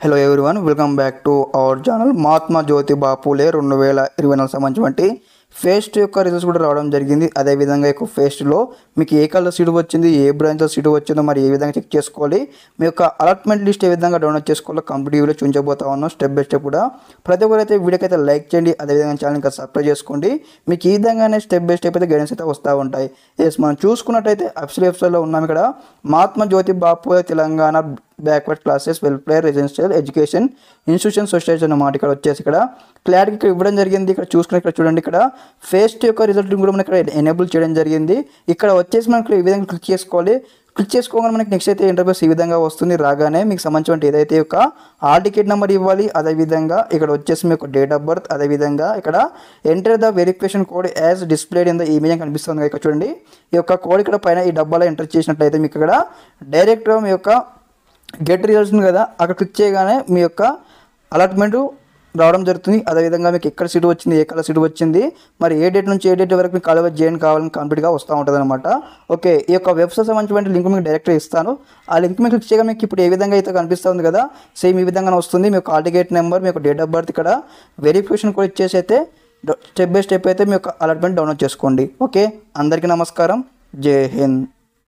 Hello everyone, welcome back to our channel. Mahatma Jyotiba Phule 2024 సంబంధించినటువంటి fest యొక్క results కూడా రావడం జరిగింది. అదేవిధంగా ఈ ఫేస్ట్లో మీకు ఏ కలర్ సీట్ వచ్చింది, ఏ బ్రాంచ్లో సీట్ వచ్చిందో మరి ఏ విధంగా చెక్ చేసుకోవాలి, మీ యొక్క అలాట్మెంట్ లిస్ట్ ఏ విధంగా డౌన్లోడ్ చేసుకోవాలో కంప్లీట్ వీడియో చూపించబోతా ఉన్నాం స్టెప్ బై స్టెప్ కూడా. ప్రతి ఒక్కరైతే వీడియోకి అయితే లైక్ చేయండి, అదేవిధంగా ఛానల్ ఇంకా సబ్స్క్రైబ్ చేసుకోండి. మీకు ఈ విధంగానే స్టెప్ బై స్టెప్ అయితే గైడెన్స్ అయితే వస్తూ ఉంటాయి. మనం చూసుకున్నట్టయితే అఫీషియల్ వెబ్సైట్లో ఉన్నాం. ఇక్కడ Mahatma Jyotiba Phule Telangana backward classes welfare residential education institution society అన్నమాట. ఇక్కడ వచ్చేసి ఇక్కడ క్లారిటీ ఇక్కడ ఇవ్వడం జరిగింది. ఇక్కడ చూసుకుని ఇక్కడ చూడండి, ఇక్కడ ఫేస్ట్ యొక్క రిజల్ట్ కూడా మనకి ఇక్కడ ఎనేబుల్ చేయడం జరిగింది. ఇక్కడ వచ్చేసి మనకి ఈ విధంగా క్లిక్ చేసుకోవాలి. క్లిక్ చేసుకోగానే మనకి నెక్స్ట్ అయితే ఇంటర్ఫేస్ ఈ విధంగా వస్తుంది. రాగానే మీకు సంబంధించిన ఏదైతే యొక్క హాల్ టికెట్ నెంబర్ ఇవ్వాలి. అదేవిధంగా ఇక్కడ వచ్చేసి మీకు డేట్ ఆఫ్ బర్త్, అదేవిధంగా ఇక్కడ enter the verification code as displayed in the image కనిపిస్తుంది. ఇక్కడ చూడండి, ఈ యొక్క కోడ్ ఇక్కడ పైన ఈ డబ్బాలో ఎంటర్ చేసినట్లయితే మీకు ఇక్కడ డైరెక్ట్గా మీ యొక్క గెట్ రిజల్ట్స్ ఉంది కదా, అక్కడ క్లిక్ చేయగానే మీ యొక్క అలాట్మెంట్ రావడం జరుగుతుంది. అదేవిధంగా మీకు ఎక్కడ సీటు వచ్చింది, ఏ కలర్ సీటు వచ్చింది, మరి ఏ డేట్ నుంచి ఏ డేట్ వరకు మీకు కాలేజ్ జాయిన్ కావాలని కంప్లీట్గా వస్తూ ఉంటుంది అనమాట. ఓకే, ఈ యొక్క వెబ్సైట్ సంబంధించిన లింక్ మీకు డైరెక్ట్గా ఇస్తాను. ఆ లింక్ మీకు క్లిక్ చేయగా మీకు ఇప్పుడు ఏ విధంగా అయితే కనిపిస్తుంది కదా, సేమ్ ఈ విధంగా వస్తుంది. మీకు హాల్ టికెట్ నెంబర్, మీకు డేట్ ఆఫ్ బర్త్, ఇక్కడ వెరిఫికేషన్ కూడా ఇచ్చేసి అయితే స్టెప్ బై స్టెప్ అయితే మీ యొక్క అలాట్మెంట్ డౌన్లోడ్ చేసుకోండి. ఓకే, అందరికీ నమస్కారం. జై హింద్.